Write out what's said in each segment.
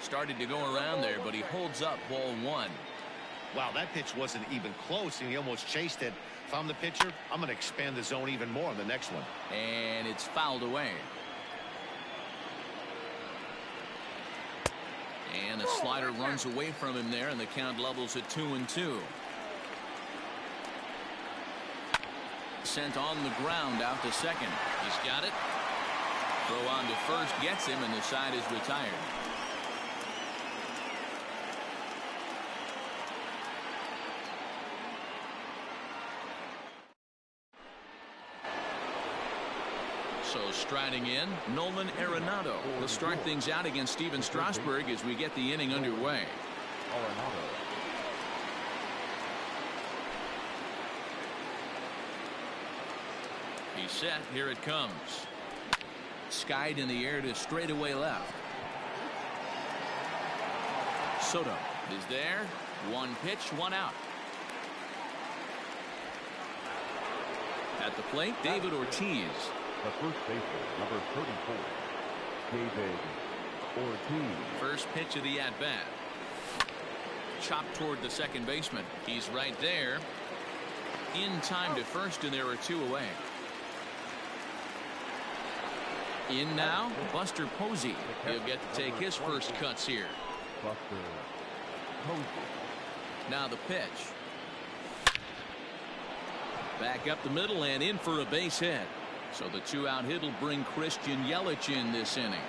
Started to go around there, but he holds up ball one. Wow, that pitch wasn't even close, and he almost chased it. If I'm the pitcher, I'm going to expand the zone even more on the next one. And it's fouled away. And the slider runs away from him there, and the count levels at 2-2. Sent on the ground out to second. He's got it. Throw on to first gets him, and the side is retired. So striding in, Nolan Arenado will start things out against Steven Strasburg as we get the inning underway. He's set. Here it comes. Skied in the air to straightaway left. Soto is there. One pitch, one out. At the plate, David Ortiz. The first baseman, number 34, David Ortiz. First pitch of the at-bat. Chopped toward the second baseman. He's right there. In time to first, and there are two away. In now, Buster Posey. He'll get to take his first cuts here. Buster Posey. Now the pitch. Back up the middle and in for a base hit. So the two-out hit will bring Christian Yelich in this inning.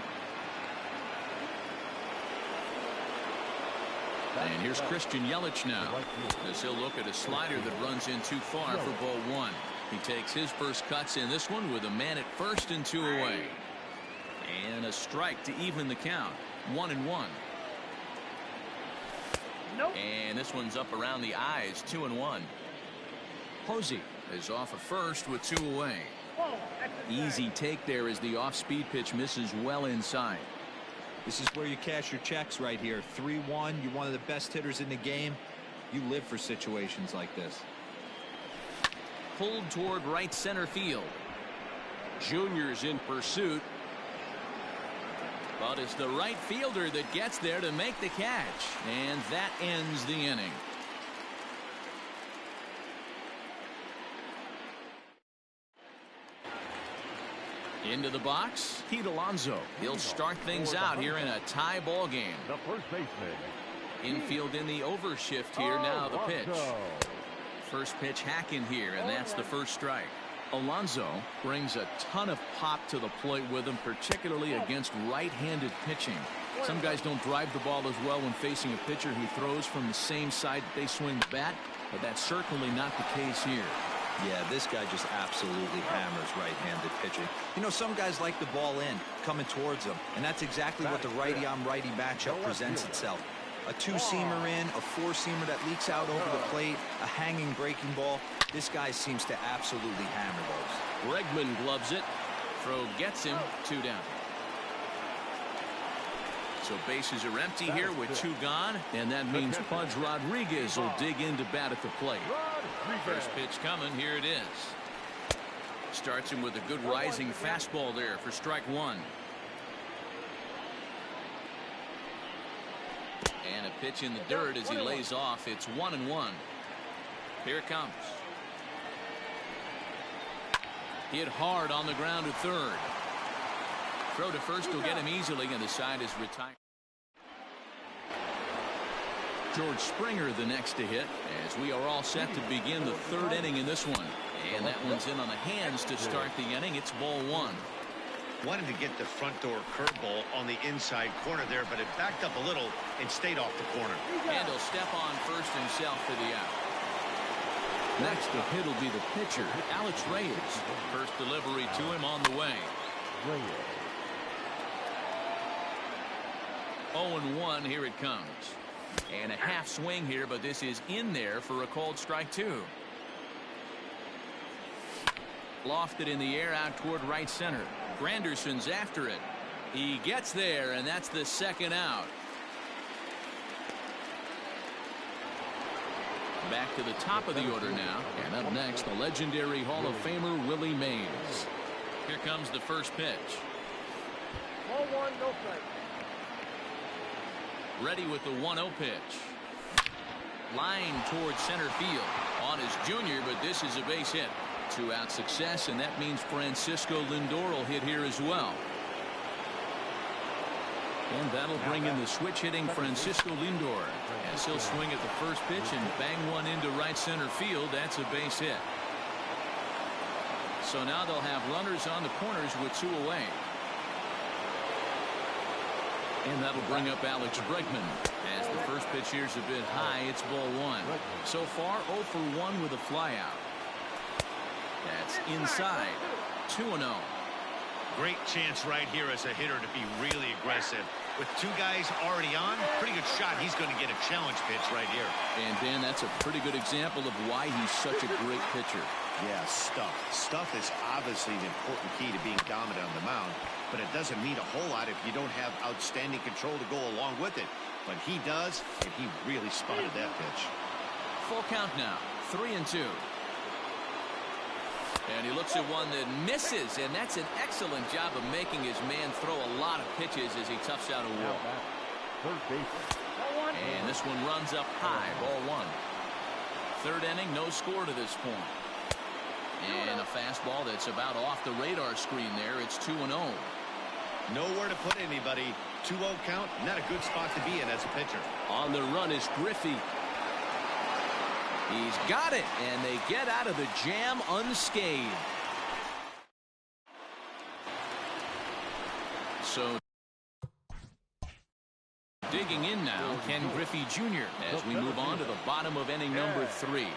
And here's Christian Yelich now, as he'll look at a slider that runs in too far for ball one. He takes his first cuts in this one with a man at first and two away. And a strike to even the count. 1-1. Nope. And this one's up around the eyes. 2-1. Posey is off at first with two away. Easy take there as the off-speed pitch misses well inside. This is where you cash your checks right here. 3-1. You're one of the best hitters in the game. You live for situations like this. Pulled toward right center field. Junior's in pursuit. But it's the right fielder that gets there to make the catch. And that ends the inning. Into the box, Pete Alonso. He'll start things out here in a tie ball game. The first baseman. Infield in the overshift here. Now the pitch. First pitch hack in here, and that's the first strike. Alonso brings a ton of pop to the plate with him, particularly against right-handed pitching. Some guys don't drive the ball as well when facing a pitcher who throws from the same side they swing the bat, but that's certainly not the case here. Yeah, this guy just absolutely hammers right-handed pitching. You know, some guys like the ball in, coming towards them, and that's exactly what the righty-on-righty matchup presents itself. A two-seamer in, a four-seamer that leaks out over the plate, a hanging breaking ball. This guy seems to absolutely hammer those. Bregman gloves it. Throw gets him. Two down. So bases are empty here with two gone, and that means Pudge Rodriguez will dig into bat at the plate. First pitch coming. Here it is. Starts him with a good rising fastball there for strike one. And a pitch in the dirt as he lays off. It's 1-1. Here it comes. Hit hard on the ground to third. Throw to first will get him easily, and the side is retired. George Springer the next to hit, as we are all set to begin the third inning in this one. And that one's in on the hands to start the inning. It's ball one. Wanted to get the front door curveball on the inside corner there, but it backed up a little and stayed off the corner. And he'll step on first himself for the out. Next to hit will be the pitcher, Alex Reyes. First delivery to him on the way. 0-1. Here it comes. And a half swing here, but this is in there for a called strike two. Lofted in the air out toward right center. Granderson's after it. He gets there, and that's the second out. Back to the top of the order now. And up next, the legendary Hall of Famer Willie Mays. Here comes the first pitch. Ball one, no strike. Ready with the 1-0 pitch. Line towards center field. On his junior, but this is a base hit. 2-out success, and that means Francisco Lindor will hit here as well. And that'll bring in the switch-hitting Francisco Lindor, as he'll swing at the first pitch and bang one into right center field. That's a base hit. So now they'll have runners on the corners with 2 away. And that'll bring up Alex Bregman. As the first pitch here's a bit high, it's ball 1. So far, 0 for 1 with a flyout. That's inside. 2-0. Great chance right here as a hitter to be really aggressive. With 2 guys already on, pretty good shot. He's going to get a challenge pitch right here. And, Dan, that's a pretty good example of why he's such a great pitcher. Yeah, stuff. Stuff is obviously the important key to being dominant on the mound, but it doesn't mean a whole lot if you don't have outstanding control to go along with it. But he does, and he really spotted that pitch. Full count now. 3-2. And he looks at one that misses, and that's an excellent job of making his man throw a lot of pitches as he toughs out a wall. And this one runs up high, ball 1. Third inning, no score to this point. And a fastball that's about off the radar screen there. It's 2-0. Nowhere to put anybody. 2-0 count, not a good spot to be in as a pitcher. On the run is Griffey. He's got it, and they get out of the jam unscathed. So digging in now, Ken Griffey Jr. as we move on to the bottom of inning number 3.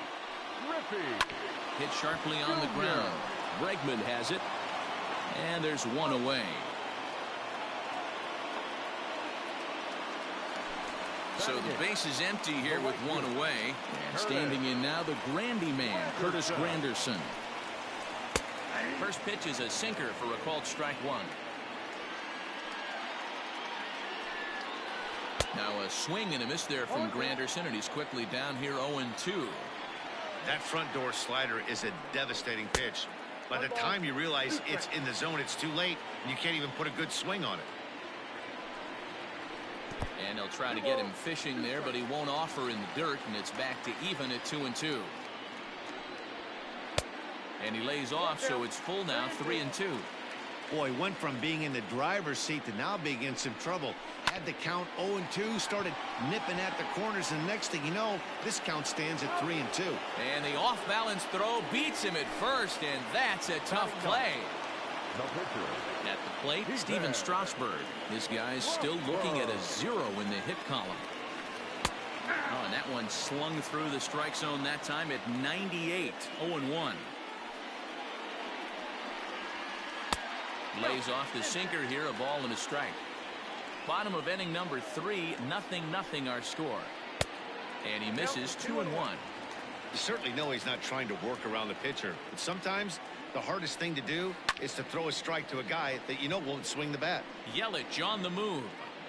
Hit sharply on the ground. Bregman has it, and there's 1 away. So the base is empty here with 1 away. And standing in now, the Grandy man, Curtis Granderson. First pitch is a sinker for a called strike 1. Now a swing and a miss there from Granderson, and he's quickly down here 0-2. That front door slider is a devastating pitch. By the time you realize it's in the zone, it's too late, and you can't even put a good swing on it. And he'll try to get him fishing there, but he won't offer in the dirt, and it's back to even at 2-2. And he lays off, so it's full now, 3-2. Boy, went from being in the driver's seat to now being in some trouble. Had the count 0-2, started nipping at the corners, and next thing you know, this count stands at 3-2. And the off-balance throw beats him at first, and that's a tough play. At the plate, Steven Strasburg. This guy's still looking at a 0 in the hit column. Oh, and that one slung through the strike zone that time at 98, 0-1. Lays off the sinker here, a ball and a strike. Bottom of inning number 3, 0-0 our score. And he misses 2-1. You certainly know he's not trying to work around the pitcher, but sometimes the hardest thing to do is to throw a strike to a guy that you know won't swing the bat. Yelich on the move.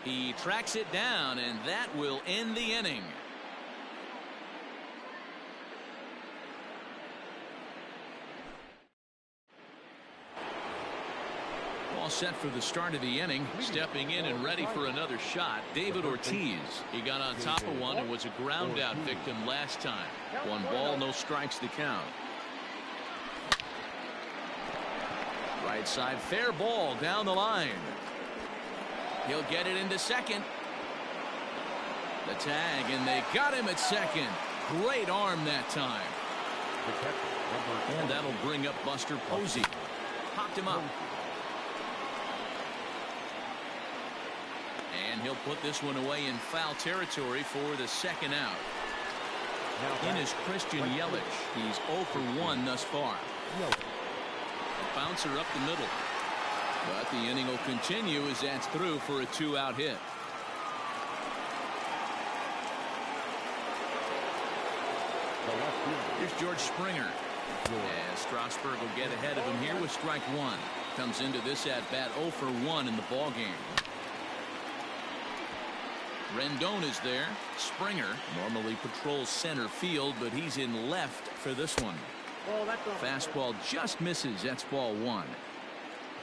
He tracks it down, and that will end the inning. All set for the start of the inning. Stepping in and ready for another shot, David Ortiz. He got on top of one and was a ground out victim last time. 1 ball, no strikes to count. Right side, fair ball down the line. He'll get it into second. The tag, and they got him at second. Great arm that time. And that'll bring up Buster Posey. Popped him up. And he'll put this one away in foul territory for the second out. In is Christian Yelich. He's 0 for 1 thus far. A bouncer up the middle. But the inning will continue as that's through for a 2-out hit. Here's George Springer. As Strasburg will get ahead of him here with strike 1. Comes into this at bat 0 for 1 in the ball game. Rendon is there. Springer normally patrols center field, but he's in left for this one. Fastball just misses. That's ball 1.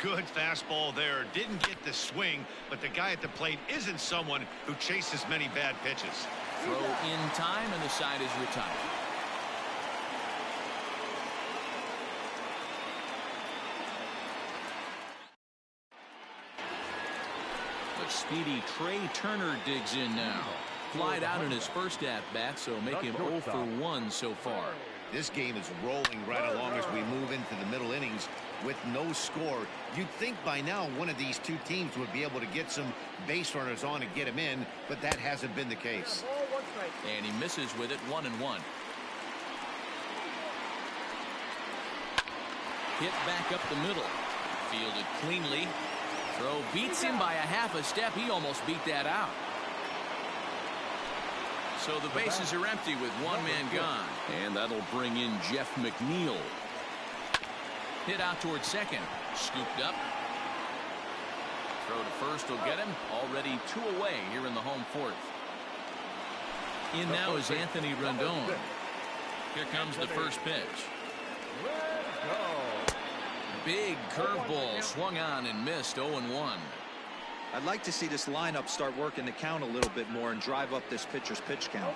Good fastball there. Didn't get the swing, but the guy at the plate isn't someone who chases many bad pitches. Throw in time, and the side is retired. The speedy Trey Turner digs in now. Flied out in his first at-bat, so make him 0 for 1 so far. This game is rolling right along as we move into the middle innings with no score. You'd think by now one of these two teams would be able to get some base runners on and get him in, but that hasn't been the case. And he misses with it, 1-1. Hit back up the middle. Fielded cleanly. Throw beats him by a half a step. He almost beat that out. So the bases are empty with one man gone. And that'll bring in Jeff McNeil. Hit out towards second. Scooped up. Throw to first will get him. Already 2 away here in the home fourth. In now is Anthony Rendon. Here comes the first pitch. Big curveball swung on and missed. 0-1. I'd like to see this lineup start working the count a little bit more and drive up this pitcher's pitch count.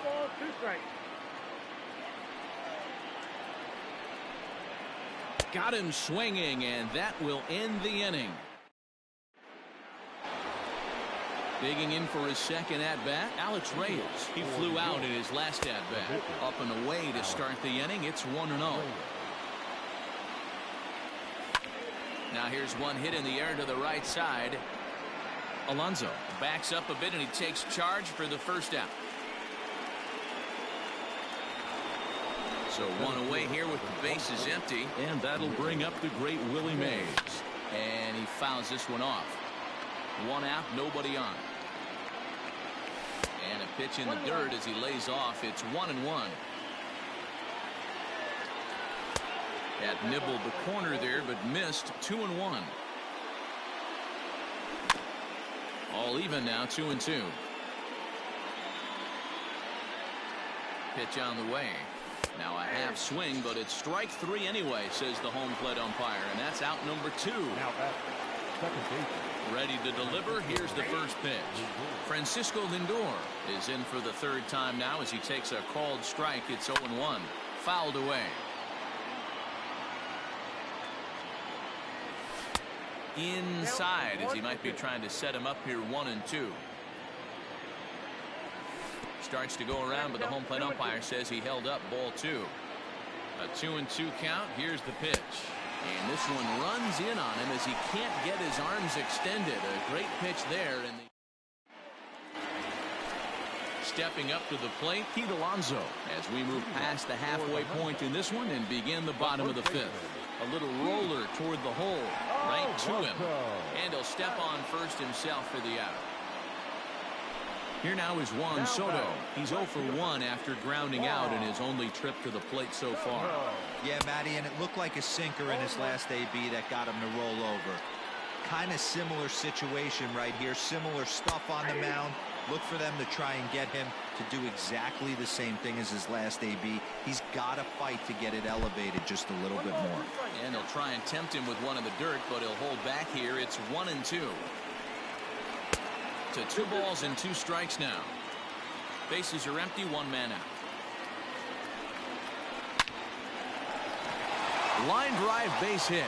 Got him swinging, and that will end the inning. Digging in for his second at-bat, Alex Reyes. He flew out in his last at-bat. Up and away to start the inning. It's 1-0. Now here's one hit in the air to the right side. Alonso backs up a bit, and he takes charge for the first out. So one away here with the bases empty. And that'll bring up the great Willie Mays. And he fouls this one off. One out, nobody on. And a pitch in the dirt as he lays off. It's 1-1. That nibbled the corner there, but missed. 2-1. All even now, 2-2. Pitch on the way. Now a half swing, but it's strike 3 anyway, says the home plate umpire, and that's out number 2. Now at second base. Ready to deliver. Here's the first pitch. Francisco Lindor is in for the third time now as he takes a called strike. It's 0-1. Fouled away. Inside as he might be trying to set him up here. 1-2. Starts to go around, but the home plate umpire says he held up. Ball 2. A 2-2 count. Here's the pitch. And this one runs in on him as he can't get his arms extended. A great pitch there. And stepping up to the plate, Pete Alonso, as we move past the halfway point in this one and begin the bottom of the 5th. A little roller toward the hole, right to him. And he'll step on first himself for the out. Here now is Juan Soto. He's 0 for 1 after grounding out in his only trip to the plate so far. Yeah, Matty, and it looked like a sinker in his last AB that got him to roll over. Kind of similar situation right here. Similar stuff on the mound. Look for them to try and get him to do exactly the same thing as his last AB. He's got to fight to get it elevated just a little bit more. And they'll try and tempt him with one in the dirt, but he'll hold back here. It's 1-2. To 2 balls and 2 strikes now. Bases are empty, 1 man out. Line drive base hit.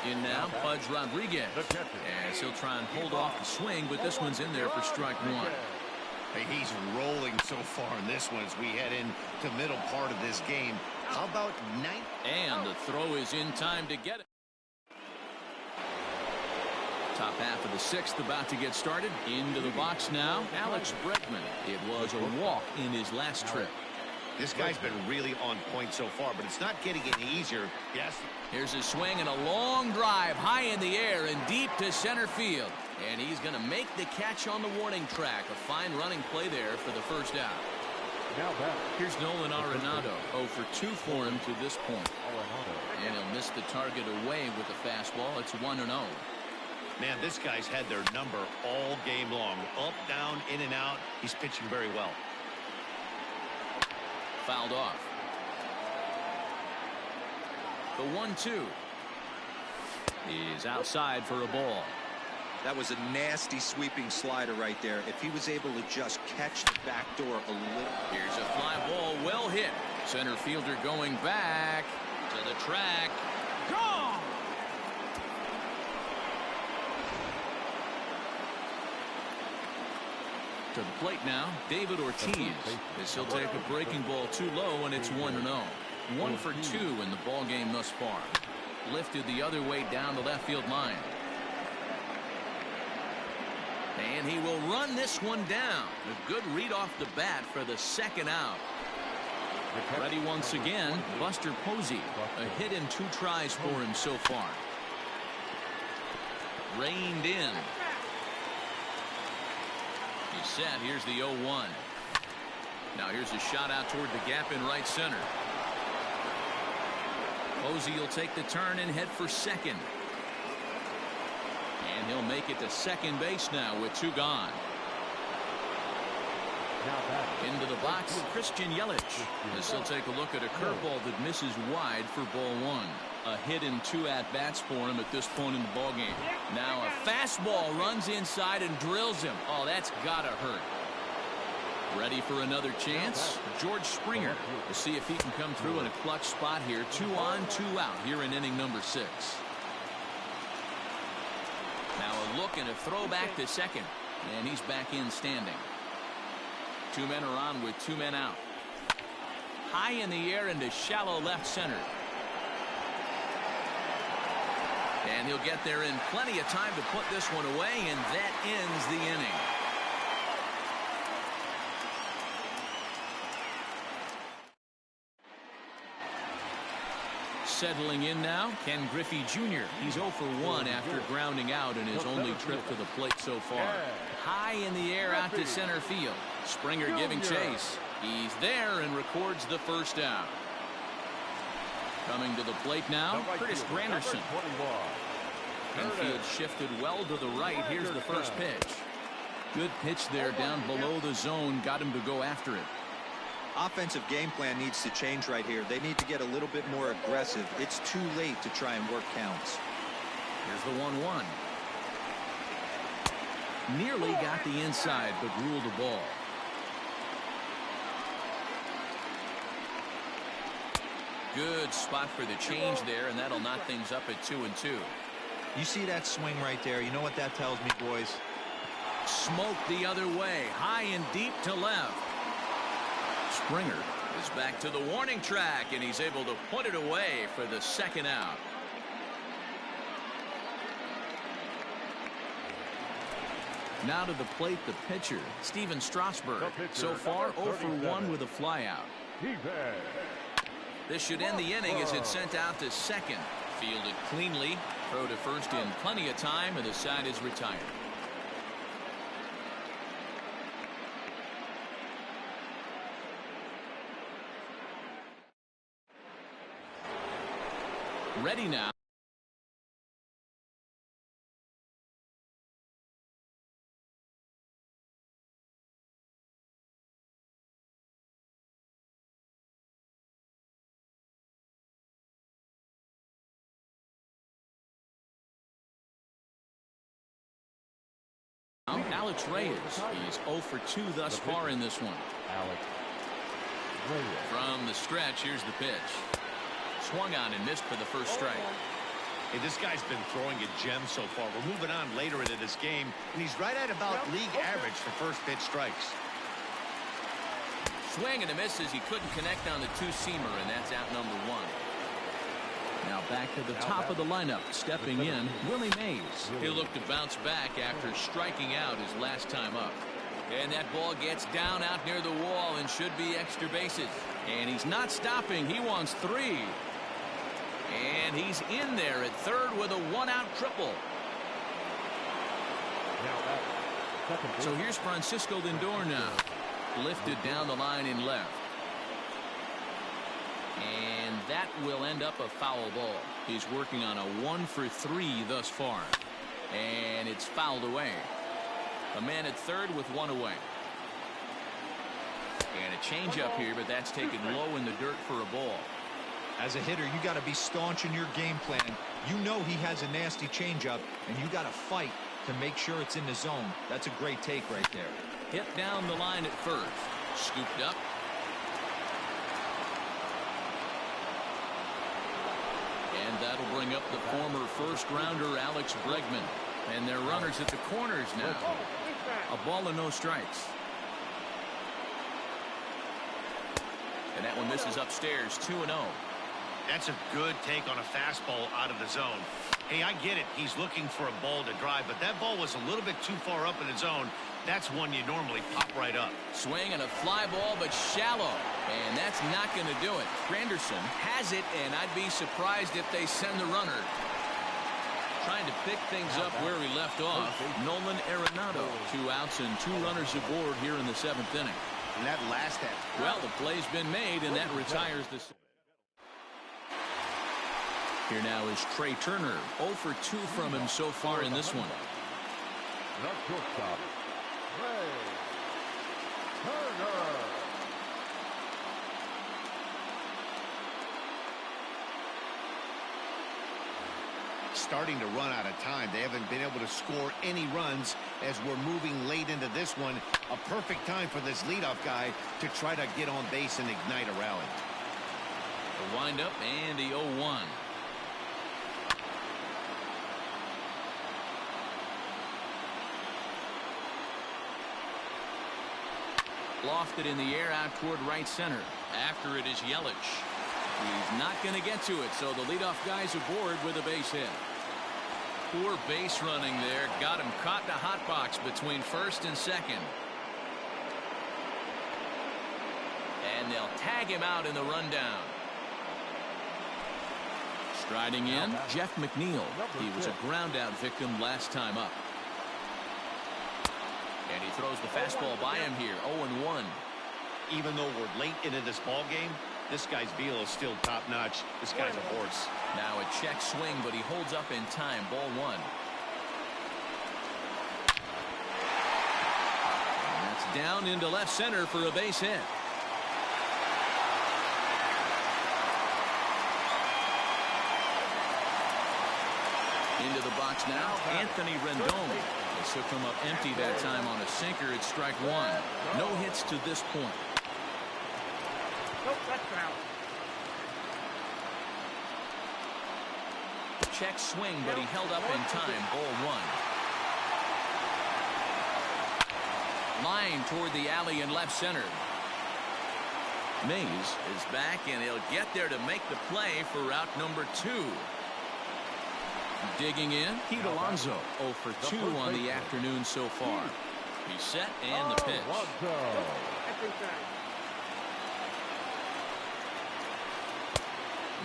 In now, Pudge Rodriguez. As he'll try and hold off the swing, but this one's in there for strike 1. Hey, he's rolling so far in this one as we head into middle part of this game. How about 9? And the throw is in time to get it. Top half of the 6th about to get started. Into the box now, Alex Bregman. It was a walk in his last trip. This guy's been really on point so far, but it's not getting any easier. Yes. Here's a swing and a long drive high in the air and deep to center field. And he's going to make the catch on the warning track. A fine running play there for the first out. Now back. Here's Nolan Arenado. 0 for 2 for him to this point. And he'll miss the target away with the fastball. It's 1-0. Man, this guy's had their number all game long. Up, down, in and out. He's pitching very well. fouled off. The 1-2. He's outside for a ball. That was a nasty sweeping slider right there. If he was able to just catch the back door a little. Here's a fly ball, well hit. Center fielder going back to the track. Gone! To the plate now, David Ortiz. As he'll take a breaking ball too low, and it's 1-0. 1 for 2 in the ball game thus far. Lifted the other way down the left field line. And he will run this one down. A good read off the bat for the second out. Ready once again, Buster Posey. A hit in 2 tries for him so far. Reined in. He's set. Here's the 0-1. Now here's a shot out toward the gap in right center. Posey will take the turn and head for second. And he'll make it to second base now with 2 gone. Into the box, Christian Yelich. As he'll take a look at a curveball that misses wide for ball 1. A hit in 2 at-bats for him at this point in the ballgame. Now a fastball runs inside and drills him. Oh, that's gotta hurt. Ready for another chance? George Springer. We'll see if he can come through in a clutch spot here. 2 on, 2 out here in inning number 6. Now a look and a throw back to second. And he's back in standing. 2 men are on with 2 men out. High in the air into shallow left center. And he'll get there in plenty of time to put this one away, and that ends the inning. Settling in now, Ken Griffey Jr. He's 0 for 1 after grounding out in his only trip to the plate so far. High in the air out to center field. Springer giving chase. He's there and records the first out. Coming to the plate now, Curtis Granderson. Infield shifted well to the right. Here's the first pitch. Good pitch there down below the zone. Got him to go after it. Offensive game plan needs to change right here. They need to get a little bit more aggressive. It's too late to try and work counts. Here's the 1-1. Nearly got the inside, but ruled the ball. Good spot for the change there, and that'll knock things up at 2-2. You see that swing right there? You know what that tells me, boys? Smoke the other way, high and deep to left. Springer is back to the warning track, and he's able to put it away for the second out. Now to the plate, the pitcher, Steven Strasburg. So far, 0 for 1 with a flyout. This should end the inning as it's sent out to second. Fielded cleanly. Throw to first in plenty of time, and the side is retired. Ready now. Alex Reyes. He's 0 for 2 thus far in this one. Alex Reyes. From the stretch, here's the pitch. Swung on and missed for the first strike. Hey, this guy's been throwing a gem so far. We're moving on later into this game, and he's right at about league average for first pitch strikes. Swing and a miss as he couldn't connect on the 2-seamer, and that's out number 1. Now back to the top of the lineup. Stepping in, Willie Mays. He'll look to bounce back after striking out his last time up. And that ball gets down out near the wall and should be extra bases. And he's not stopping. He wants 3. And he's in there at third with a 1-out triple. So here's Francisco Lindor now. Lifted down the line in left. And that will end up a foul ball. He's working on a 1 for 3 thus far. And it's fouled away. A man at third with 1 away. And a changeup here, but that's taken low in the dirt for a ball. As a hitter, you got to be staunch in your game plan. You know he has a nasty changeup, and you got to fight to make sure it's in the zone. That's a great take right there. Hit down the line at first. Scooped up. And that'll bring up the former first-rounder Alex Bregman. And they're runners at the corners now. A ball and no strikes. And that one misses upstairs, 2-0. That's a good take on a fastball out of the zone. Hey, I get it. He's looking for a ball to drive, but that ball was a little bit too far up in the zone. That's one you normally pop right up. Swing and a fly ball, but shallow. And that's not going to do it. Granderson has it, and I'd be surprised if they send the runner. Trying to pick things up where he left off. Nolan Arenado. 2 outs and 2 runners aboard here in the 7th inning. And that last at. Well, the play's been made, and that retires the... Here now is Trey Turner. 0 for 2 from him so far in this one. Starting to run out of time. They haven't been able to score any runs as we're moving late into this one. A perfect time for this leadoff guy to try to get on base and ignite a rally. The windup and the 0-1. Lofted in the air out toward right center. After it is Yelich. He's not going to get to it, so the leadoff guy's aboard with a base hit. Poor base running there. Got him caught in a hot box between first and second. And they'll tag him out in the rundown. Striding in, Jeff McNeil. He was a ground-out victim last time up. And he throws the fastball by him here, 0-1. Even though we're late into this ball game, this guy's feel is still top-notch. This guy's a horse. Now a check swing, but he holds up in time. Ball 1. And that's down into left center for a base hit. Into the box now, Anthony Rendon. They took him up empty that time on a sinker at strike 1. No hits to this point. Check swing, but he held up in time. Ball 1. Line toward the alley in left center. Mays is back, and he'll get there to make the play for route number 2. Digging in, Pete Alonso. 0 for 2 on the afternoon so far. He's set, and the pitch.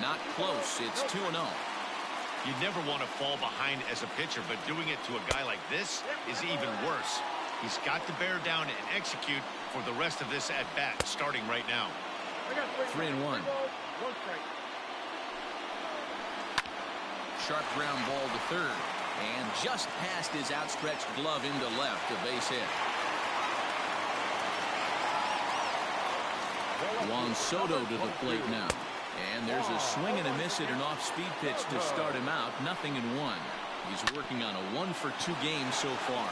Not close. It's 2-0. You never want to fall behind as a pitcher, but doing it to a guy like this is even worse. He's got to bear down and execute for the rest of this at-bat, starting right now. 3-1. Sharp ground ball to third. And just past his outstretched glove into left, a base hit. Juan Soto to the plate now. And there's a swing and a miss at an off-speed pitch to start him out. 0-1. He's working on a 1 for 2 game so far.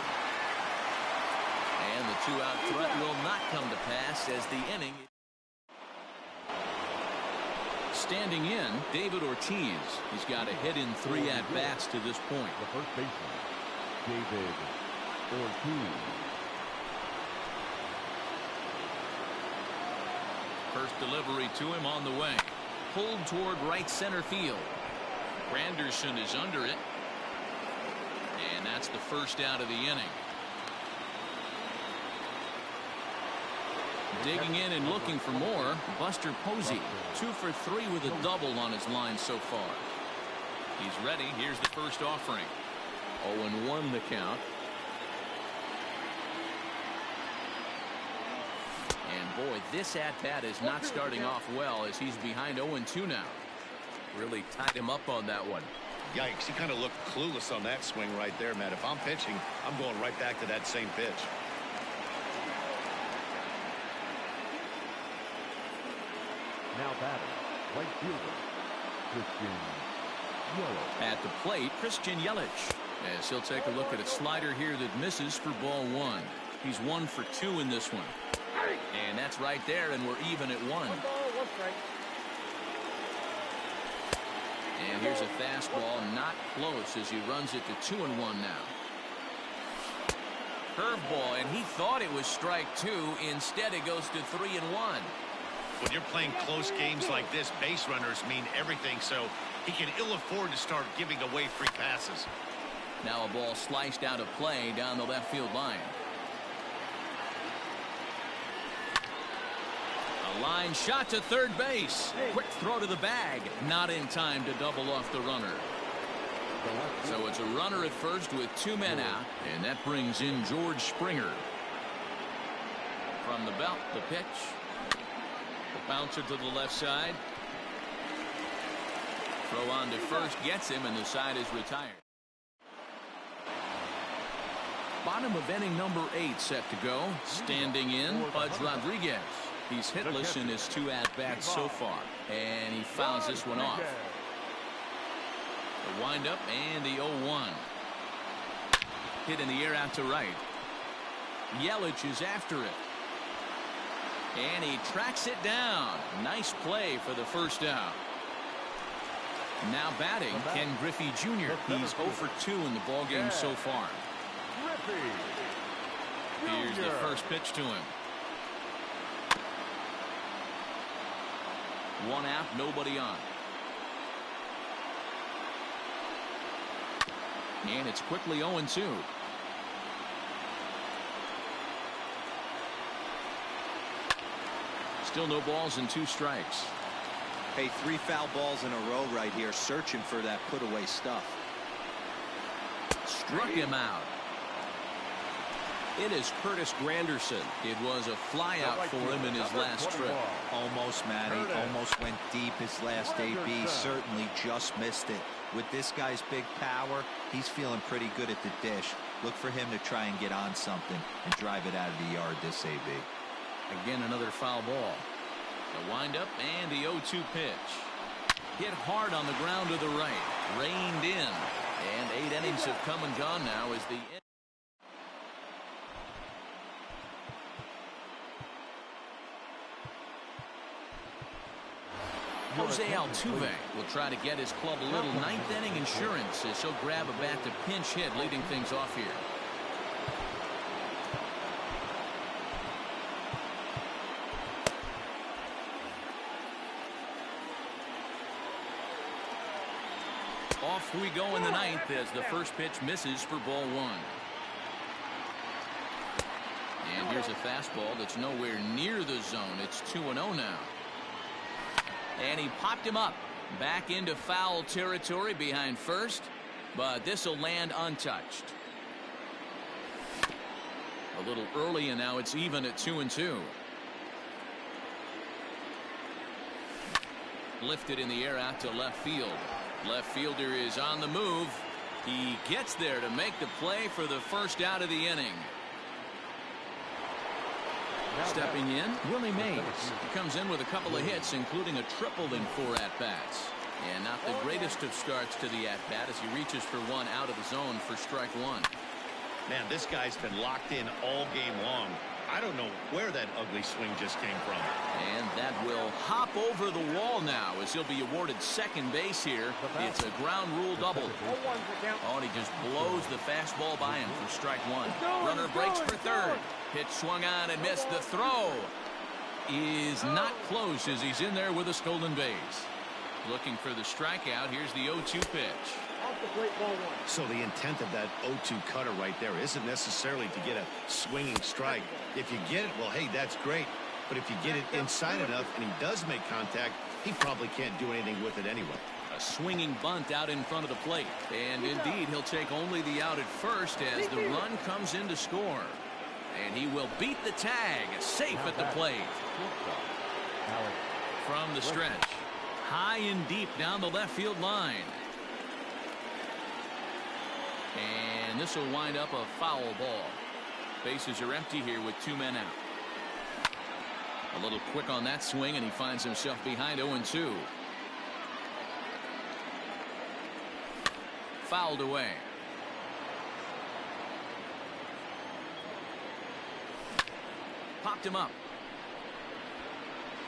And the 2-out threat will not come to pass as the inning. Standing in, David Ortiz. He's got a hit in 3 at-bats to this point. The first baseman, David Ortiz. First delivery to him on the way. Pulled toward right center field. Granderson is under it. And that's the first out of the inning. Digging in and looking for more, Buster Posey. 2 for 3 with a double on his line so far. He's ready. Here's the first offering. 0-1 the count. And boy, this at-bat is not starting off well as he's behind 0-2 now. Really tied him up on that one. Yikes, he kind of looked clueless on that swing right there, Matt. If I'm pitching, I'm going right back to that same pitch. Now batting, right fielder, Christian Yelich. At the plate, Christian Yelich. As he'll take a look at a slider here that misses for ball one. He's 1 for 2 in this one. And that's right there, and we're even at 1. 1 ball, 1 strike. And here's a fastball, not close as he runs it to 2-1 now. Curveball, and he thought it was strike 2. Instead, it goes to 3-1. When you're playing close games like this, base runners mean everything, so he can ill afford to start giving away free passes. Now a ball sliced out of play down the left field line. A line shot to third base. Quick throw to the bag. Not in time to double off the runner. So it's a runner at first with 2 men out, and that brings in George Springer. From the belt, the pitch. The bouncer to the left side. Throw on to first gets him, and the side is retired. Bottom of inning number 8 set to go. Standing in, Pudge Rodriguez. He's hitless in his 2 at-bats so far, and he fouls this one off. The windup and the 0-1. Hit in the air out to right. Yelich is after it. And he tracks it down. Nice play for the first out. Now batting, Ken Griffey Jr. He's 0 for 2 in the ballgame so far. Here's the first pitch to him. 1 out, nobody on. And it's quickly 0-2. Still no balls and 2 strikes. Hey, 3 foul balls in a row right here, searching for that put-away stuff. Struck him out. It is Curtis Granderson. It was a flyout for him in his last trip. Almost, Matty. Almost went deep his last AB. Certainly just missed it. With this guy's big power, he's feeling pretty good at the dish. Look for him to try and get on something and drive it out of the yard this AB. Again, another foul ball. The windup and the 0-2 pitch. Hit hard on the ground to the right. Reined in. And 8 innings have come and gone now as the... Jose Altuve will try to get his club a little 9th inning insurance as he'll grab a bat to pinch hit, leading things off here. Off we go in the 9th as the first pitch misses for ball 1. And here's a fastball that's nowhere near the zone. It's 2-0 now. And he popped him up back into foul territory behind first, but this will land untouched. A little early, and now it's even at 2-2. Lifted in the air out to left field. Left fielder is on the move. He gets there to make the play for the first out of the inning. Stepping in, Willie Mays. He comes in with a couple of hits, including a triple in 4 at-bats. And not the greatest of starts to the at-bat as he reaches for one out of the zone for strike 1. Man, this guy's been locked in all game long. I don't know where that ugly swing just came from. And that will hop over the wall now as he'll be awarded second base here. It's a ground rule double. Oh, and he just blows the fastball by him for strike 1. Runner breaks for third. Pitch swung on and missed. The throw is not close as he's in there with a stolen base. Looking for the strikeout. Here's the 0-2 pitch. So the intent of that 0-2 cutter right there isn't necessarily to get a swinging strike. If you get it, well, hey, that's great. But if you get it inside enough and he does make contact, he probably can't do anything with it anyway. A swinging bunt out in front of the plate. And indeed, he'll take only the out at first as the run comes in to score. And he will beat the tag, safe at the plate. From the stretch. High and deep down the left field line. And this will wind up a foul ball. Bases are empty here with 2 men out. A little quick on that swing, and he finds himself behind 0-2. Fouled away. Popped him up.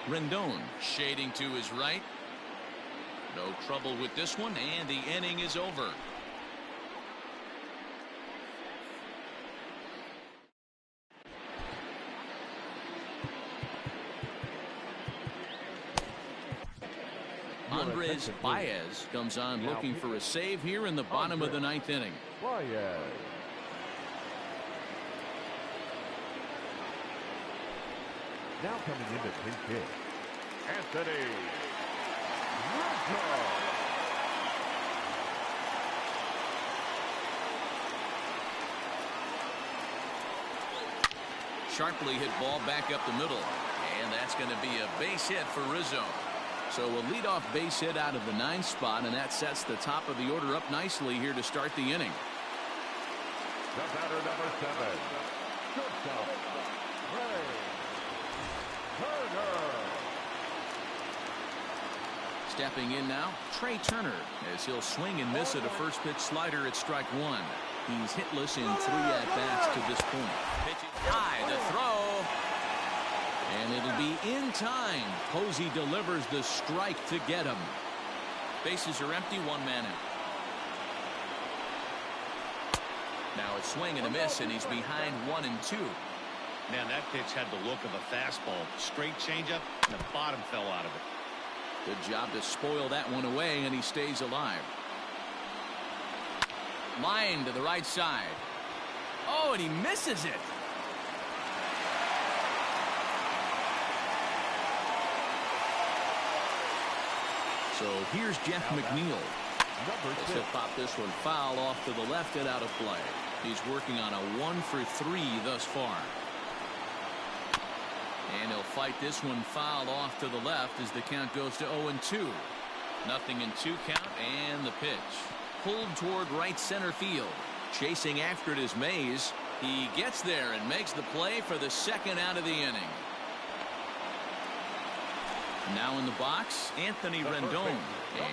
Rendon shading to his right. No trouble with this one, and the inning is over. Andres Baez comes on looking for a save here in the bottom of the ninth inning. Baez. Now coming in to take it, Anthony Rizzo. Sharply hit ball back up the middle, and that's going to be a base hit for Rizzo. So a leadoff base hit out of the 9th spot, and that sets the top of the order up nicely here to start the inning. The batter, number 7, shortstop, Trey Turner. Stepping in now, Trey Turner, as he'll swing and miss at a first pitch slider at strike 1. He's hitless in 3 at-bats to this point. Pitch high, the throw. And it'll be in time. Posey delivers the strike to get him. Bases are empty, 1 man out. Now a swing and a miss, and he's behind 1-2. Man, that pitch had the look of a fastball. Straight changeup, and the bottom fell out of it. Good job to spoil that one away, and he stays alive. Line to the right side. Oh, and he misses it. So here's Jeff McNeil. He'll pop this one foul off to the left and out of play. He's working on a 1-for-3 thus far. And he'll fight this one foul off to the left as the count goes to 0-2. Nothing in 2 count, and the pitch. Pulled toward right center field. Chasing after it is Mays. He gets there and makes the play for the second out of the inning. Now in the box, Anthony Rendon.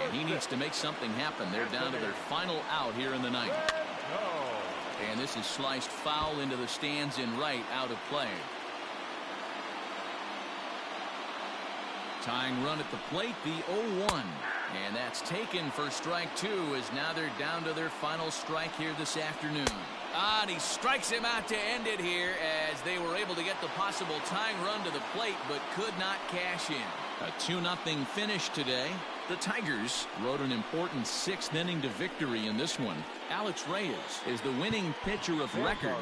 And he needs to make something happen. They're down to their final out here in the ninth. And this is sliced foul into the stands in right, out of play. Tying run at the plate, the 0-1. And that's taken for strike 2, as now they're down to their final strike here this afternoon. And he strikes him out to end it here, as they were able to get the possible tying run to the plate, but could not cash in. A 2-0 finish today. The Tigers rode an important 6th inning to victory in this one. Alex Reyes is the winning pitcher of record.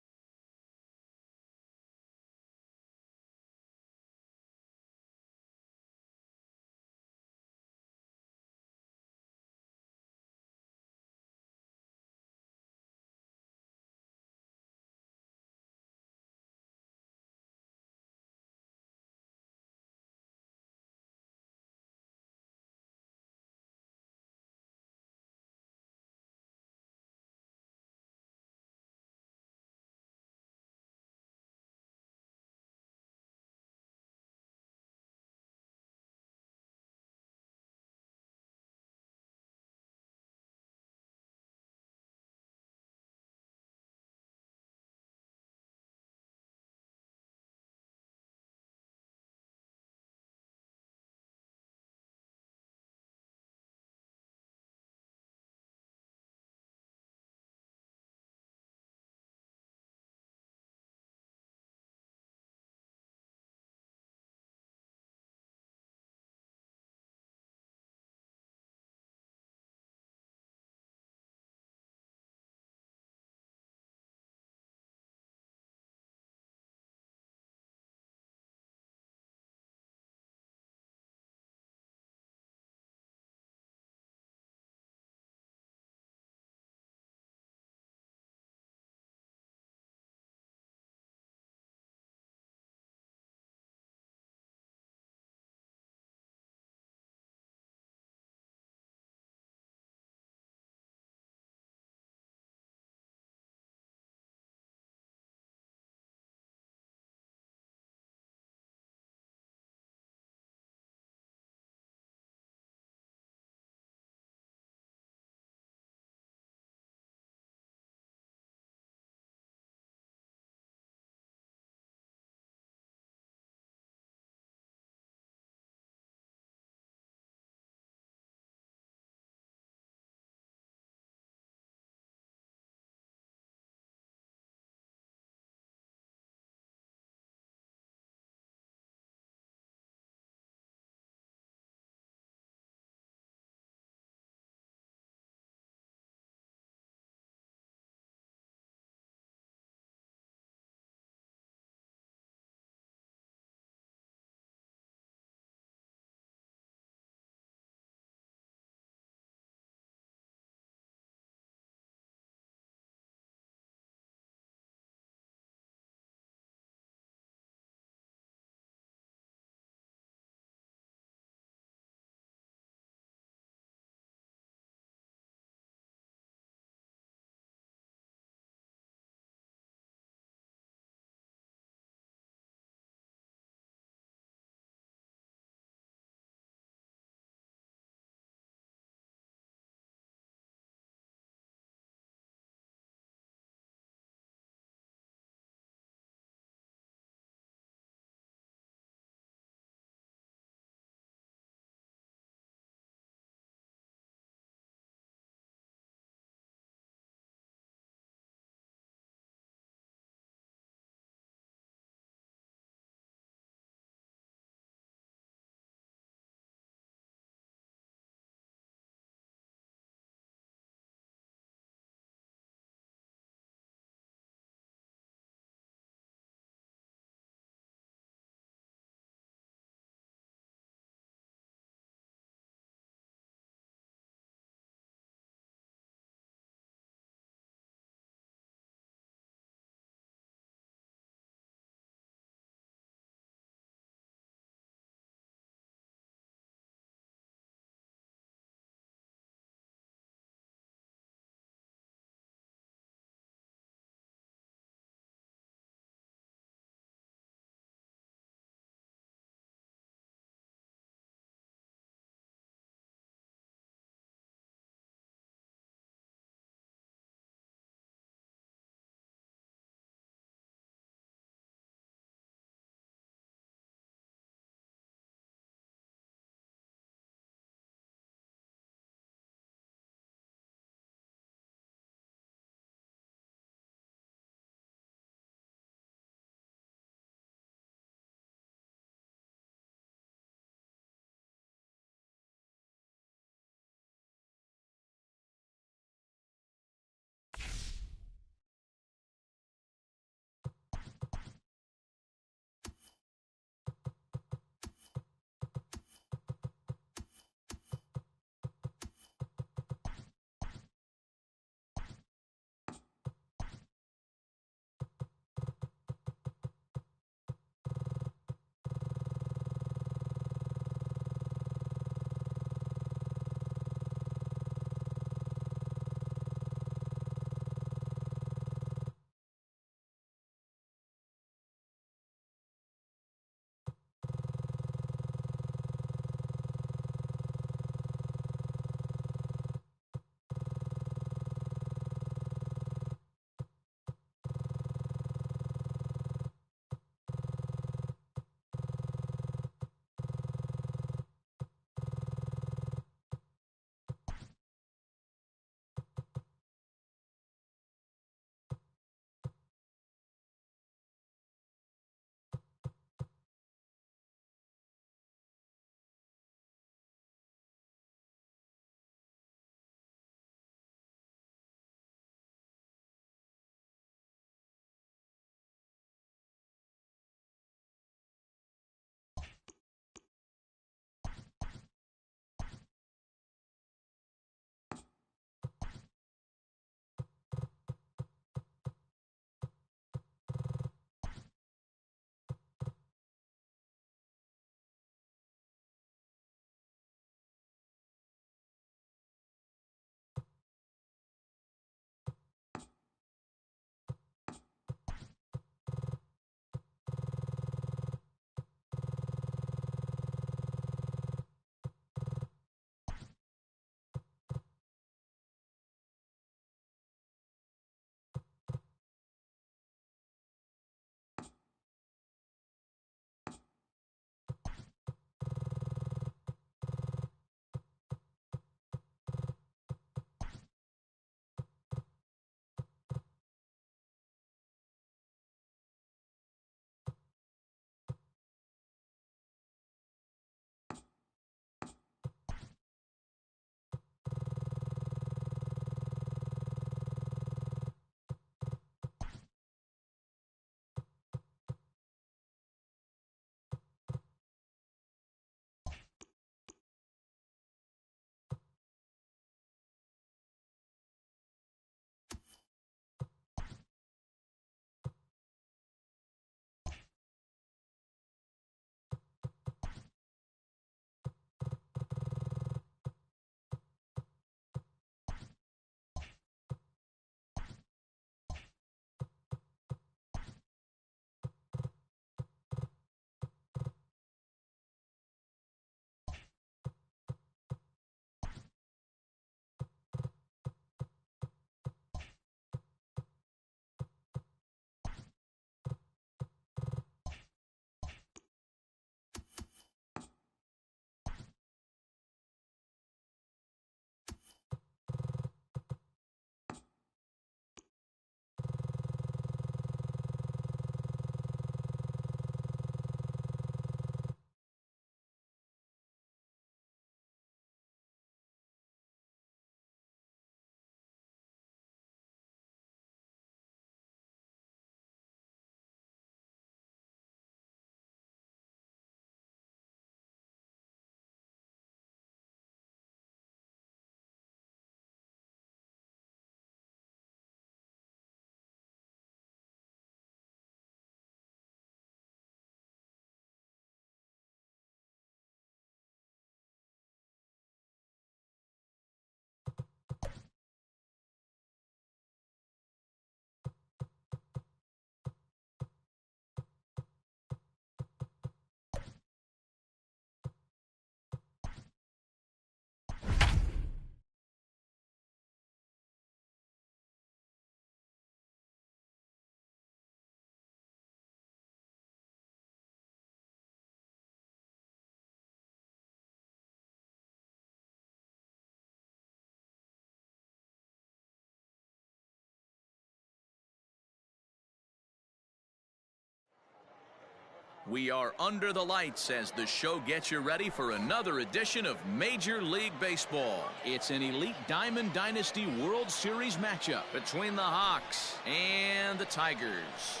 We are under the lights as the show gets you ready for another edition of Major League Baseball. It's an Elite Diamond Dynasty World Series matchup between the Hawks and the Tigers.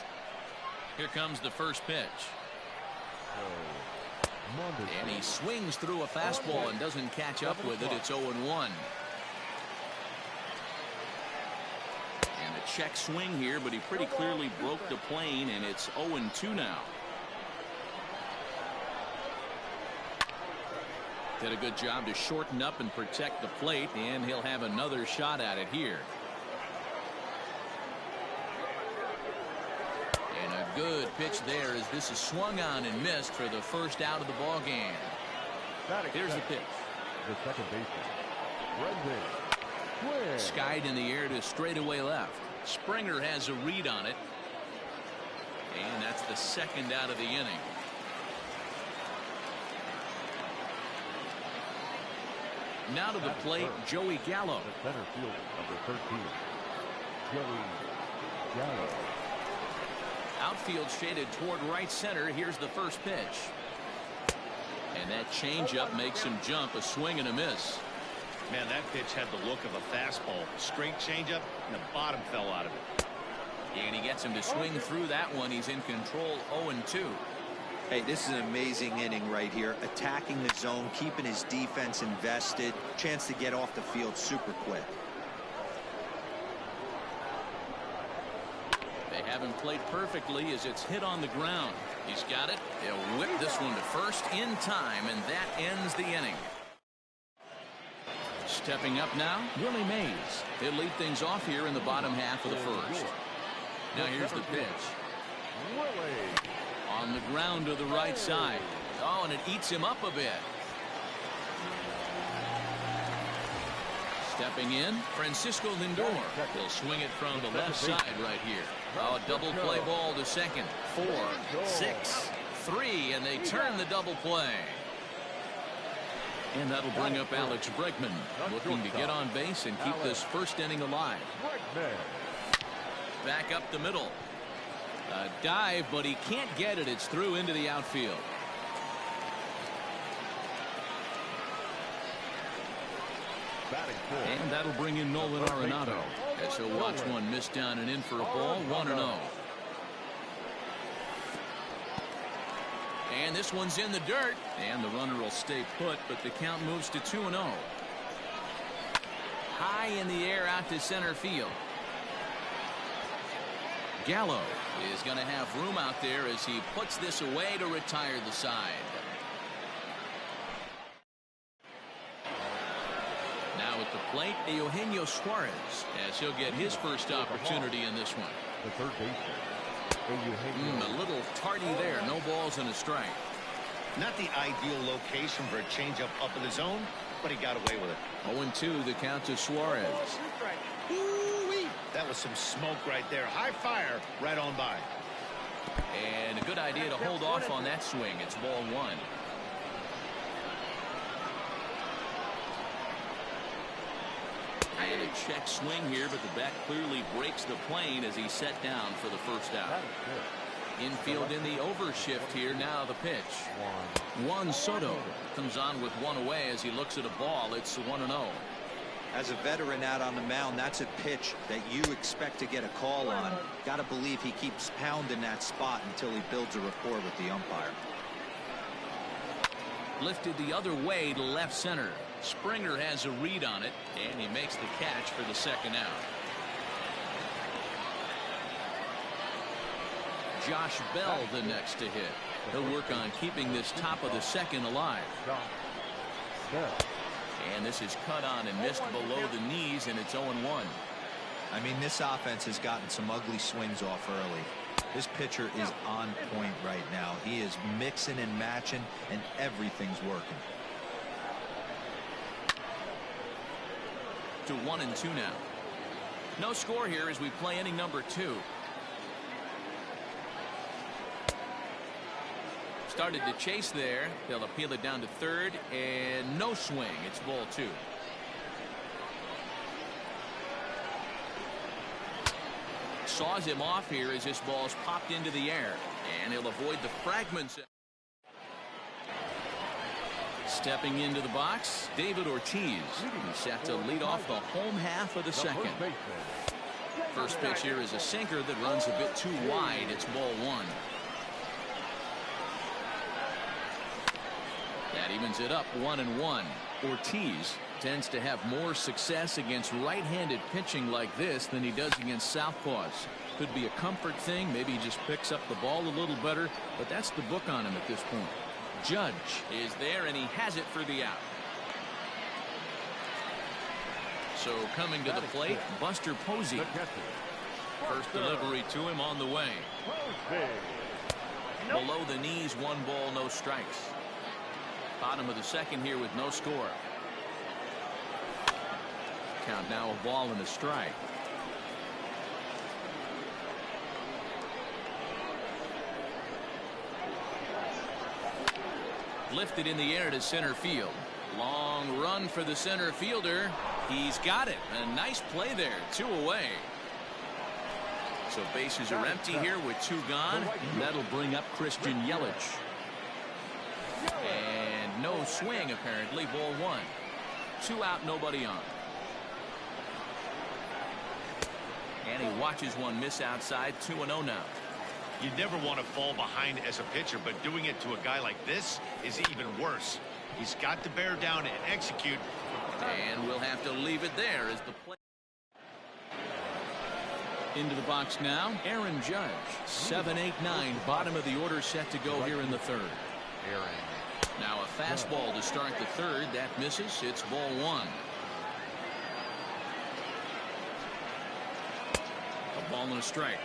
Here comes the first pitch. And he swings through a fastball and doesn't catch up with it. It's 0-1. And a check swing here, but he pretty clearly broke the plane, and it's 0-2 now. Did a good job to shorten up and protect the plate, and he'll have another shot at it here. And a good pitch there as this is swung on and missed for the first out of the ball game. Here's the pitch. The second baseman, Brendan. Skied in the air to straightaway left. Springer has a read on it. And that's the second out of the inning. Now to the plate, Joey Gallo. The center fielder, number 13, Joey Gallo. Outfield shaded toward right center. Here's the first pitch. And that changeup makes him jump. A swing and a miss. Man, that pitch had the look of a fastball. Straight changeup, and the bottom fell out of it. And he gets him to swing through that one. He's in control, 0-2. Hey, this is an amazing inning right here. Attacking the zone, keeping his defense invested. Chance to get off the field super quick. They have him played perfectly as it's hit on the ground. He's got it. He'll whip this one to first in time, and that ends the inning. Stepping up now, Willie Mays. He'll lead things off here in the bottom half of the first. Now here's the pitch. Willie. On the ground to the right side. Oh, and it eats him up a bit. Stepping in, Francisco Lindor. He'll swing it from the left side right here. Oh, double play ball to second. 4, 6, 3, and they turn the double play. And that'll bring up Alex Bregman, looking to get on base and keep this first inning alive. Back up the middle. A dive, but he can't get it. It's through into the outfield. And that'll bring in Nolan Arenado as he'll watch one miss down and in for a ball. 1-0. And this one's in the dirt, and the runner will stay put, but the count moves to 2-0. High in the air out to center field. Gallo is going to have room out there as he puts this away to retire the side. Now at the plate, Eugenio Suarez, as he'll get his first opportunity in this one. The third baseman, A little tardy there. No balls and a strike. Not the ideal location for a changeup up in the zone, but he got away with it. 0-2 the count to Suarez. That was some smoke right there. High fire right on by. And a good idea to hold off on that swing. It's ball 1. And a check swing here, but the bat clearly breaks the plane as he's set down for the first out. Infield in the overshift here. Now the pitch. Juan Soto comes on with one away as he looks at a ball. It's 1-0. As a veteran out on the mound, that's a pitch that you expect to get a call on. Got to believe he keeps pounding that spot until he builds a rapport with the umpire. Lifted the other way to left center. Springer has a read on it, and he makes the catch for the second out. Josh Bell the next to hit. He'll work on keeping this top of the second alive. And this is cut on and missed below the knees, and it's 0-1. I mean, this offense has gotten some ugly swings off early. This pitcher is on point right now. He is mixing and matching, and everything's working. To 1-2 now. No score here as we play inning number 2. Started to chase there. They'll appeal it down to third, and no swing. It's ball 2. saws him off here as this ball's popped into the air. And he'll avoid the fragments. Stepping into the box, David Ortiz. He's set to lead off the home half of the second. First pitch here is a sinker that runs a bit too wide. It's ball one. That evens it up 1-1. Ortiz tends to have more success against right-handed pitching like this than he does against southpaws. Could be a comfort thing. Maybe he just picks up the ball a little better, but that's the book on him at this point. Judge is there, and he has it for the out. So coming to the plate, Buster Posey. First delivery to him on the way. Below the knees, 1 ball, no strikes. Bottom of the second here with no score. Count now, a ball and a strike. Lifted in the air to center field. Long run for the center fielder. He's got it. A nice play there. 2 away. So bases are empty here with 2 gone. And that'll bring up Christian Yelich. And no swing apparently. Ball 1. 2 out, nobody on. And he watches one miss outside. 2-0 now. You never want to fall behind as a pitcher, but doing it to a guy like this is even worse. He's got to bear down and execute. And we'll have to leave it there as the play. Into the box now, Aaron Judge. 7-8-9, bottom of the order set to go here in the third. Now a fastball to start the third. That misses. It's ball 1. A ball and a strike.